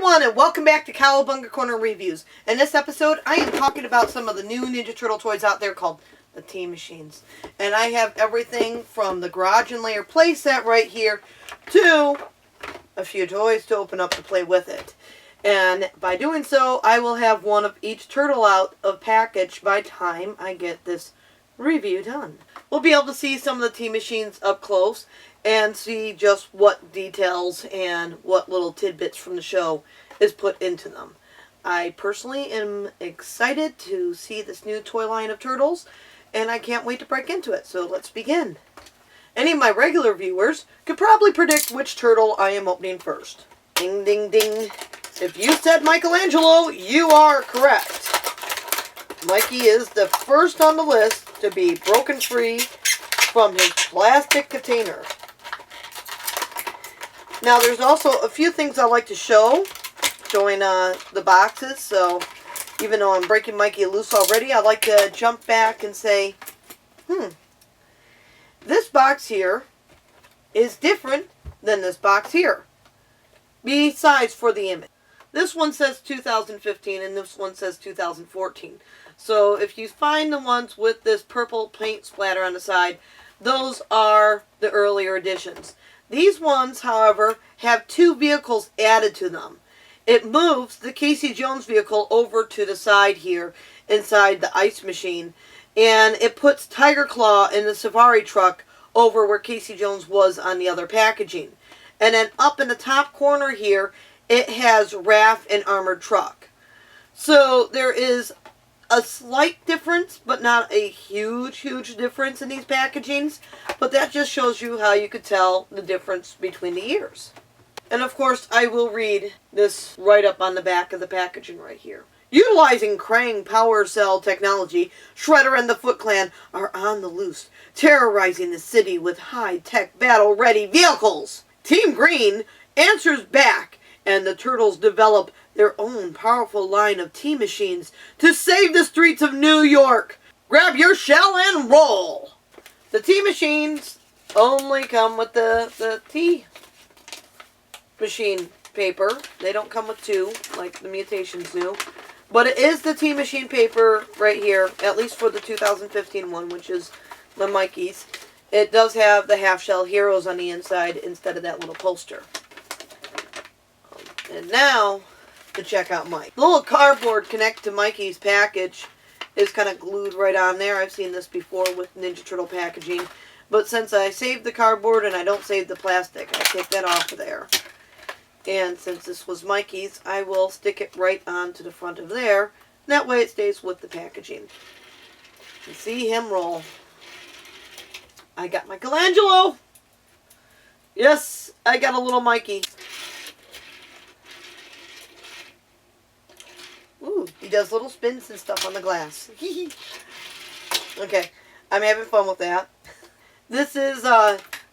everyone, and welcome back to Cowabunga Corner Reviews. In this episode, I am talking about some of the new Ninja Turtle toys out there called the Team Machines. And I have everything from the Garage and Lair playset right here to a few toys to open up to play with it. And by doing so, I will have one of each turtle out of package by time I get this review done. We'll be able to see some of the Team Machines up close and see just what details and what little tidbits from the show is put into them. I personally am excited to see this new toy line of turtles, and I can't wait to break into it, so let's begin. Any of my regular viewers could probably predict which turtle I am opening first. Ding, ding, ding. If you said Michelangelo, you are correct. Mikey is the first on the list to be broken free from his plastic container. Now, there's also a few things I like to showing the boxes, so even though I'm breaking Mikey loose already, I like to jump back and say, this box here is different than this box here, besides for the image. This one says 2015 and this one says 2014. So if you find the ones with this purple paint splatter on the side, those are the earlier editions. These ones, however, have two vehicles added to them. It moves the Casey Jones vehicle over to the side here inside the ice machine, and it puts Tiger Claw in the safari truck over where Casey Jones was on the other packaging. And then up in the top corner here, it has Raph and Armored Truck. So there is a slight difference, but not a huge difference in these packagings. But that just shows you how you could tell the difference between the years. And of course, I will read this right up on the back of the packaging right here. Utilizing Krang Power Cell technology, Shredder and the Foot Clan are on the loose, terrorizing the city with high-tech battle-ready vehicles. Team Green answers back, and the Turtles develop their own powerful line of Team Machines to save the streets of New York. Grab your shell and roll! The Team Machines only come with the Team Machine paper. They don't come with two, like the Mutations do. But it is the Team Machine paper right here, at least for the 2015 one, which is the Mikey's. It does have the half-shell heroes on the inside instead of that little poster. And now, to check out Mike. The little cardboard connected to Mikey's package is kind of glued right on there. I've seen this before with Ninja Turtle packaging. But since I saved the cardboard and I don't save the plastic, I take that off of there. And since this was Mikey's, I will stick it right onto the front of there. That way it stays with the packaging. You see him roll. I got Michelangelo! Yes, I got a little Mikey. Ooh, he does little spins and stuff on the glass. Okay, I'm having fun with that. This is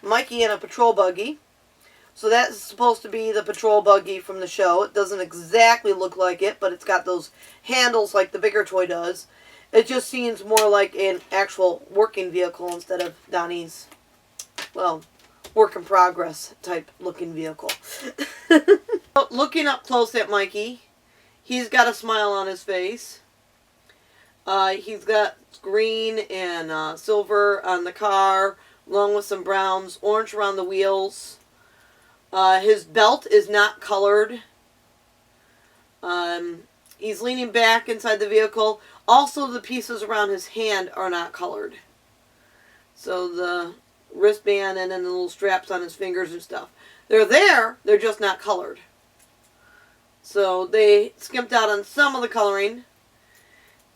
Mikey in a patrol buggy. So that's supposed to be the patrol buggy from the show. It doesn't exactly look like it, but it's got those handles like the bigger toy does. It just seems more like an actual working vehicle instead of Donnie's, well, work in progress type looking vehicle. Looking up close at Mikey, he's got a smile on his face. He's got green and silver on the car, along with some browns, orange around the wheels. His belt is not colored. He's leaning back inside the vehicle. Also, the pieces around his hand are not colored. So the wristband and then the little straps on his fingers and stuff. They're there, they're just not colored. So they skimped out on some of the coloring.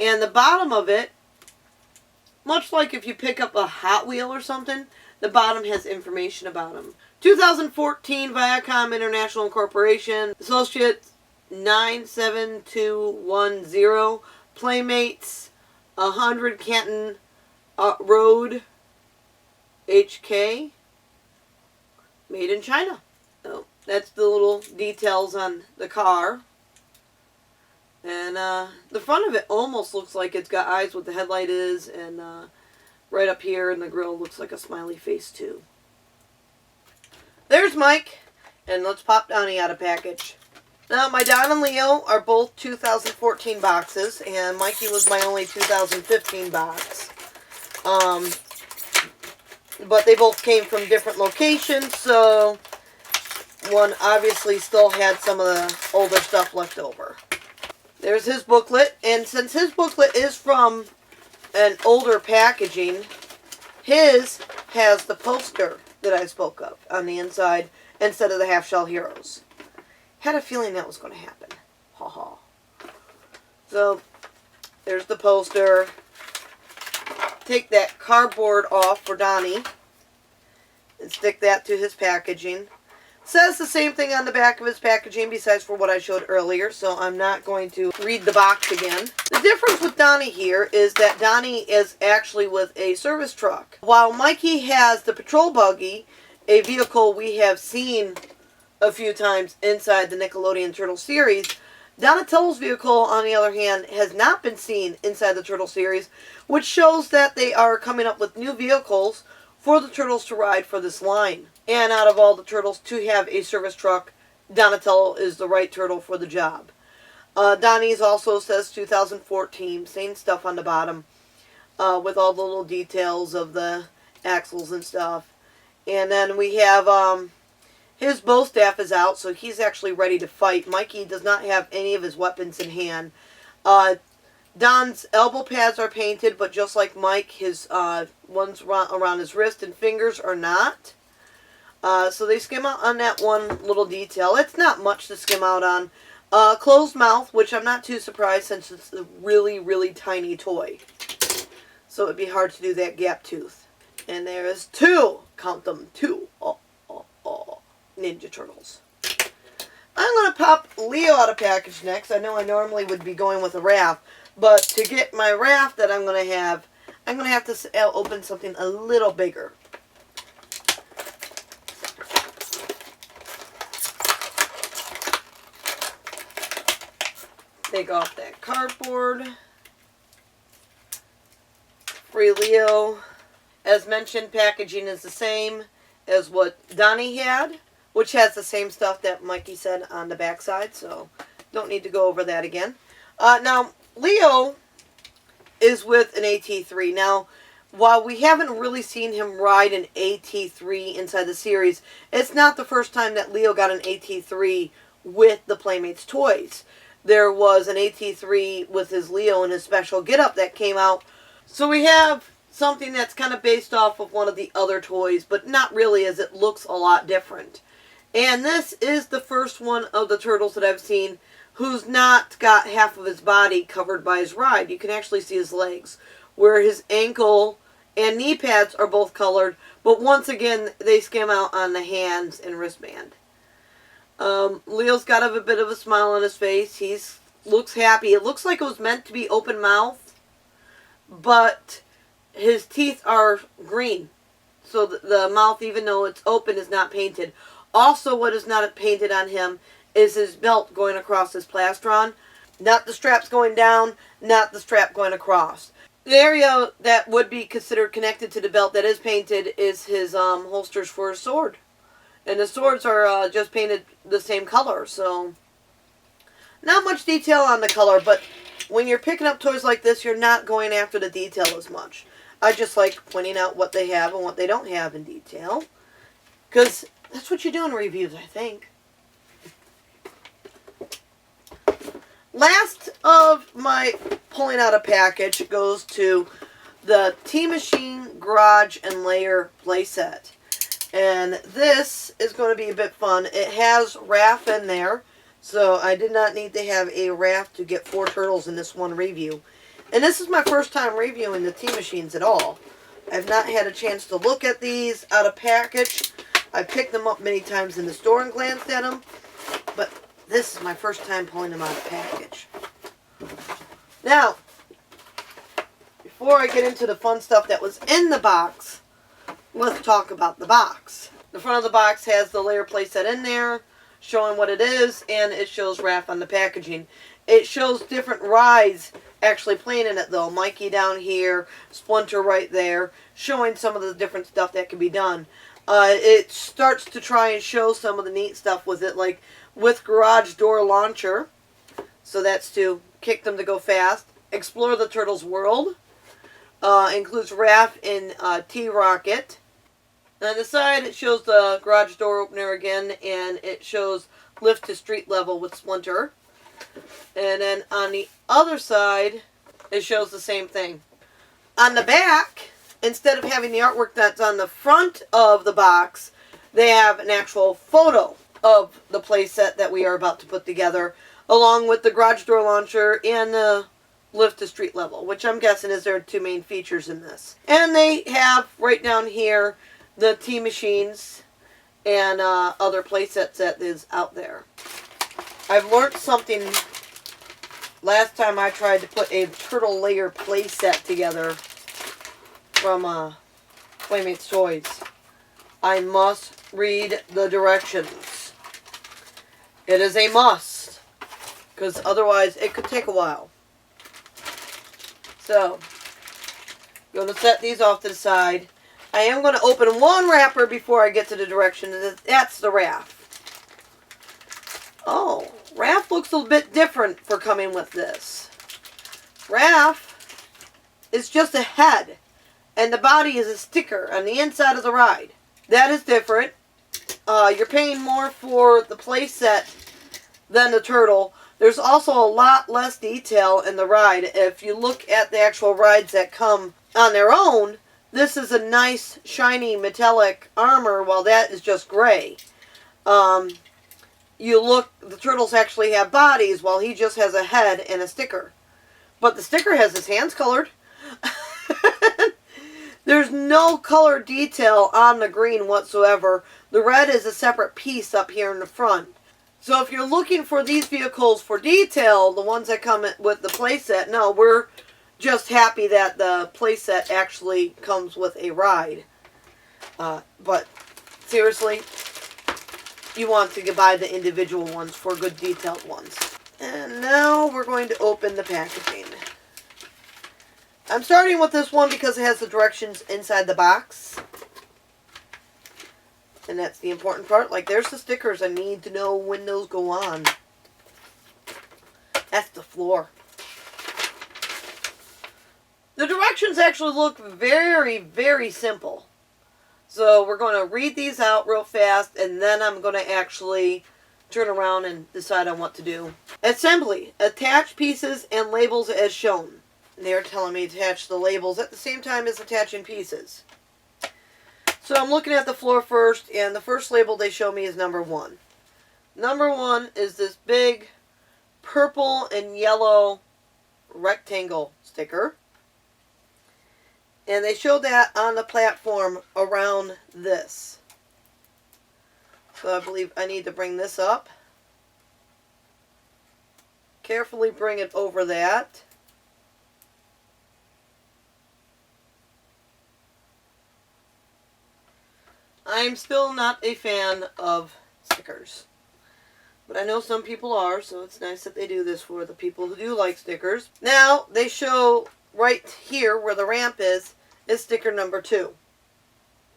And the bottom of it, much like if you pick up a Hot Wheel or something, the bottom has information about him. 2014 Viacom International Corporation, Associate 97210, Playmates, 100 Canton Road, HK, made in China. So that's the little details on the car. And the front of it almost looks like it's got eyes what the headlight is, and right up here in the grill looks like a smiley face too. There's Mike, and let's pop Donnie out of package. Now, my Don and Leo are both 2014 boxes, and Mikey was my only 2015 box. But they both came from different locations, so one obviously still had some of the older stuff left over. There's his booklet, and since his booklet is from an older packaging, his has the poster that I spoke of on the inside instead of the Half Shell Heroes. Had a feeling that was going to happen. Ha ha. So, there's the poster. Take that cardboard off for Donnie and stick that to his packaging. Says the same thing on the back of his packaging besides for what I showed earlier, so I'm not going to read the box again. The difference with Donnie here is that Donnie is actually with a service truck. While Mikey has the patrol buggy, a vehicle we have seen a few times inside the Nickelodeon Turtle series, Donatello's vehicle, on the other hand, has not been seen inside the Turtle series, which shows that they are coming up with new vehicles for the Turtles to ride for this line. And out of all the Turtles to have a service truck, Donatello is the right Turtle for the job. Donnie's also says 2014, same stuff on the bottom, with all the little details of the axles and stuff. And then we have his bow staff is out, so he's actually ready to fight. Mikey does not have any of his weapons in hand. Don's elbow pads are painted, but just like Mike, his ones around his wrist and fingers are not. So they skim out on that one little detail. It's not much to skim out on. Closed mouth, which I'm not too surprised since it's a really, really tiny toy. So it'd be hard to do that gap tooth. And there is two, count them, two Ninja Turtles. I'm going to pop Leo out of package next. I know I normally would be going with a raft, but to get my raft that I'm going to have to open something a little bigger. Take off that cardboard. Free Leo. As mentioned, packaging is the same as what Donnie had, which has the same stuff that Mikey said on the backside, so don't need to go over that again. Now, Leo is with an AT3. Now, while we haven't really seen him ride an AT3 inside the series, it's not the first time that Leo got an AT3 with the Playmates toys. There was an AT3 with his Leo and his special get-up that came out. So we have something that's kind of based off of one of the other toys, but not really, as it looks a lot different. And this is the first one of the Turtles that I've seen who's not got half of his body covered by his ride. You can actually see his legs, where his ankle and knee pads are both colored, but once again, they skim out on the hands and wristband. Leo's got a bit of a smile on his face. He looks happy. It looks like it was meant to be open mouth, but his teeth are green. So the mouth, even though it's open, is not painted. Also, what is not painted on him is his belt going across his plastron. Not the straps going down, not the strap going across. The area that would be considered connected to the belt that is painted is his holsters for his sword. And the swords are just painted the same color, so not much detail on the color, but when you're picking up toys like this, you're not going after the detail as much. I just like pointing out what they have and what they don't have in detail, because that's what you do in reviews, I think. Last of my pulling out a package goes to the Tea Machine Garage and Lair playset. And this is going to be a bit fun. It has Raph in there, so I did not need to have a Raph to get 4 turtles in this one review. And this is my first time reviewing the Tea Machines at all. I've not had a chance to look at these out of package. I picked them up many times in the store and glanced at them, but this is my first time pulling them out of package. Now, before I get into the fun stuff that was in the box, let's talk about the box. The front of the box has the Lair playset in there, showing what it is, and it shows Raph on the packaging. It shows different rides actually playing in it, though. Mikey down here, Splinter right there, showing some of the different stuff that can be done. It starts to try and show some of the neat stuff with it, like with garage door launcher. So that's to kick them to go fast. Explore the turtle's world. Includes Raph and T-Rocket. On the side, it shows the garage door opener again, and it shows lift to street level with Splinter. And then on the other side, it shows the same thing. On the back, instead of having the artwork that's on the front of the box, they have an actual photo of the playset that we are about to put together, along with the garage door launcher and the lift to street level, which I'm guessing is their two main features in this. And they have right down here the T-Machines and other playsets that is out there. I've learned something last time I tried to put a Turtle Lair playset together from Playmates Toys. I must read the directions. It is a must, because otherwise it could take a while. So, I'm going to set these off to the side. I am going to open one wrapper before I get to the directions. That's the Raph. Oh, Raph looks a bit different for coming with this. Raph is just a head, and the body is a sticker on the inside of the ride. That is different. You're paying more for the playset than the turtle. There's also a lot less detail in the ride. If you look at the actual rides that come on their own, this is a nice, shiny, metallic armor, while that is just gray. You look, the turtles actually have bodies, while he just has a head and a sticker. But the sticker has his hands colored. There's no color detail on the green whatsoever. The red is a separate piece up here in the front. So if you're looking for these vehicles for detail, the ones that come with the playset, no, we're just happy that the playset actually comes with a ride. But seriously, you want to buy the individual ones for good detailed ones. And now we're going to open the packaging. I'm starting with this one because it has the directions inside the box. And that's the important part. Like, there's the stickers. I need to know when those go on. That's the floor. The directions actually look very, very simple. So we're going to read these out real fast, and then I'm going to actually turn around and decide on what to do. Assembly. Attach pieces and labels as shown. They're telling me to attach the labels at the same time as attaching pieces. So I'm looking at the floor first, and the first label they show me is number 1. Number 1 is this big purple and yellow rectangle sticker. And they show that on the platform around this. So I believe I need to bring this up. Carefully bring it over that. I'm still not a fan of stickers. But I know some people are, so it's nice that they do this for the people who do like stickers. Now, they show right here where the ramp is sticker number 2.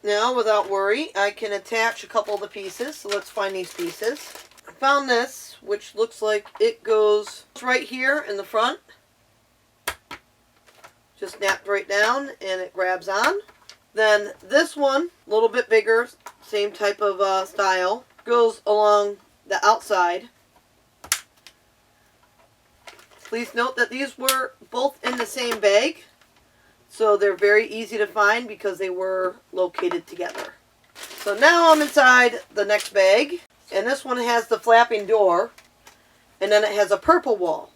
Now, without worry, I can attach a couple of the pieces. So let's find these pieces. I found this, which looks like it goes right here in the front. Just snapped right down and it grabs on. Then this one, a little bit bigger, same type of style, goes along the outside. Please note that these were both in the same bag, so they're very easy to find because they were located together. So now I'm inside the next bag, and this one has the flapping door, and then it has a purple wall.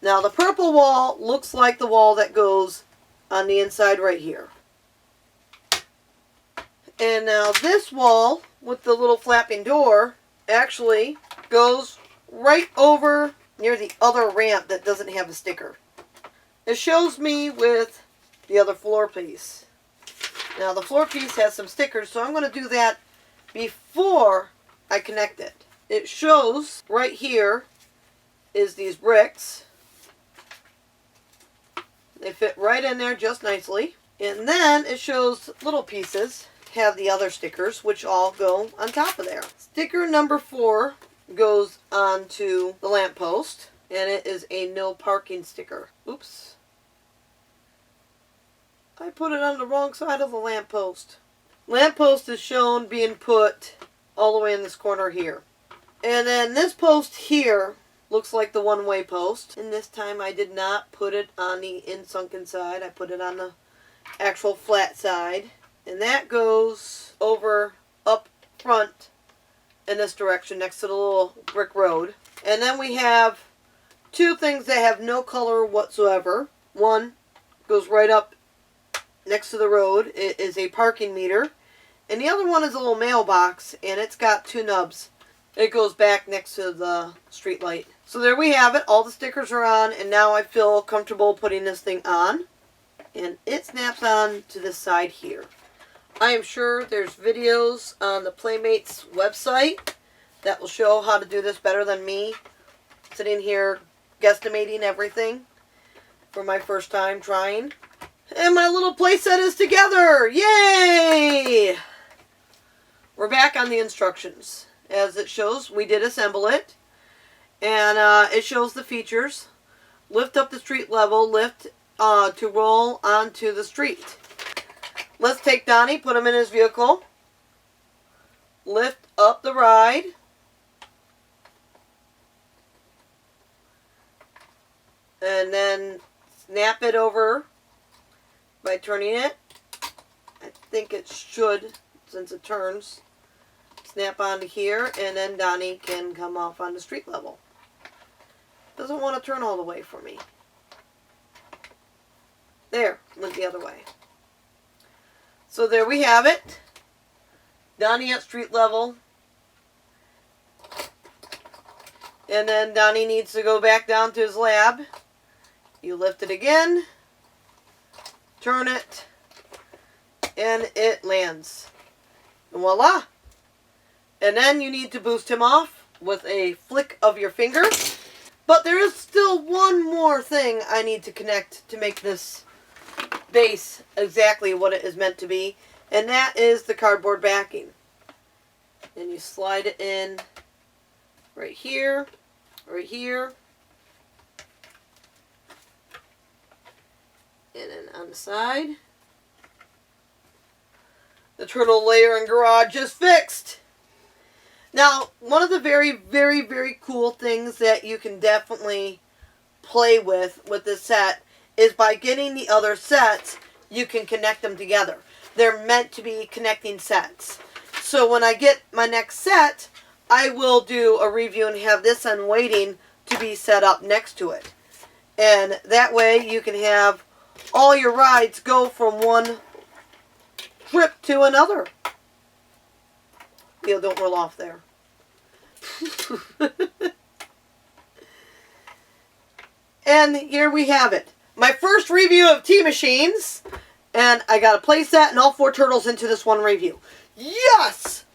Now the purple wall looks like the wall that goes on the inside right here. And now this wall with the little flapping door actually goes right over near the other ramp that doesn't have a sticker. It shows me with the other floor piece. Now the floor piece has some stickers, so I'm going to do that before I connect it. It shows right here is these bricks. They fit right in there just nicely. And then it shows little pieces have the other stickers, which all go on top of there. Sticker number 4 goes onto the lamppost, and it is a no parking sticker. Oops. I put it on the wrong side of the lamppost. Lamppost is shown being put all the way in this corner here. And then this post here looks like the one-way post. And this time I did not put it on the in-sunken side. I put it on the actual flat side. And that goes over up front in this direction next to the little brick road. And then we have two things that have no color whatsoever. One goes right up next to the road. It is a parking meter. And the other one is a little mailbox, and it's got two nubs. It goes back next to the street light. So there we have it. All the stickers are on, and now I feel comfortable putting this thing on. And it snaps on to this side here. I am sure there's videos on the Playmates website that will show how to do this better than me. Sitting here guesstimating everything for my first time trying. And my little playset is together! Yay! We're back on the instructions. As it shows, we did assemble it. And it shows the features. Lift up the street level, lift to roll onto the street. Let's take Donnie, put him in his vehicle. Lift up the ride. And then snap it over by turning it. I think it should, since it turns, snap onto here, and then Donnie can come off on the street level. Doesn't want to turn all the way for me. There, went the other way. So there we have it. Donnie at street level. And then Donnie needs to go back down to his lab. You lift it again. Turn it. And it lands. And voila. And then you need to boost him off with a flick of your finger. But there is still one more thing I need to connect to make this base exactly what it is meant to be. And that is the cardboard backing. And you slide it in right here, right here. And then on the side. The turtle layer and garage is fixed. Now, one of the very, very, very cool things that you can definitely play with this set is by getting the other sets, you can connect them together. They're meant to be connecting sets. So when I get my next set, I will do a review and have this one waiting to be set up next to it. And that way you can have all your rides go from one trip to another. You don't roll off there. And here we have it. My first review of Tea Machines. And I got a playset and all 4 turtles into this one review. Yes!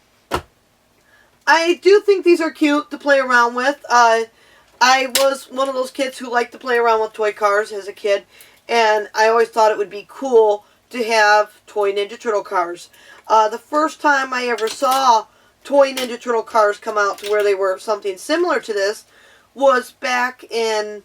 I do think these are cute to play around with. I was one of those kids who liked to play around with toy cars as a kid. And I always thought it would be cool to have toy Ninja Turtle cars. The first time I ever saw toy Ninja Turtle cars come out to where they were something similar to this was back in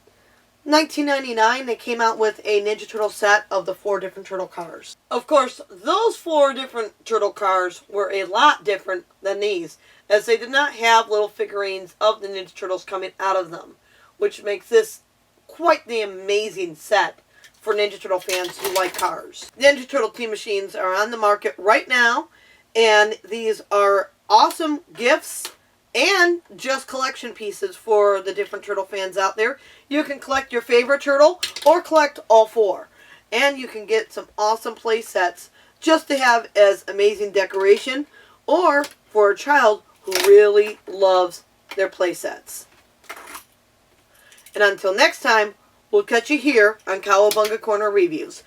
1999. They came out with a Ninja Turtle set of the 4 different turtle cars. Of course, those 4 different turtle cars were a lot different than these, as they did not have little figurines of the Ninja Turtles coming out of them, which makes this quite the amazing set for Ninja Turtle fans who like cars. Ninja Turtle Tea Machines are on the market right now, and these are awesome gifts and just collection pieces for the different turtle fans out there. You can collect your favorite turtle or collect all 4. And you can get some awesome play sets just to have as amazing decoration or for a child who really loves their play sets. And until next time, we'll catch you here on Cowabunga Corner Reviews.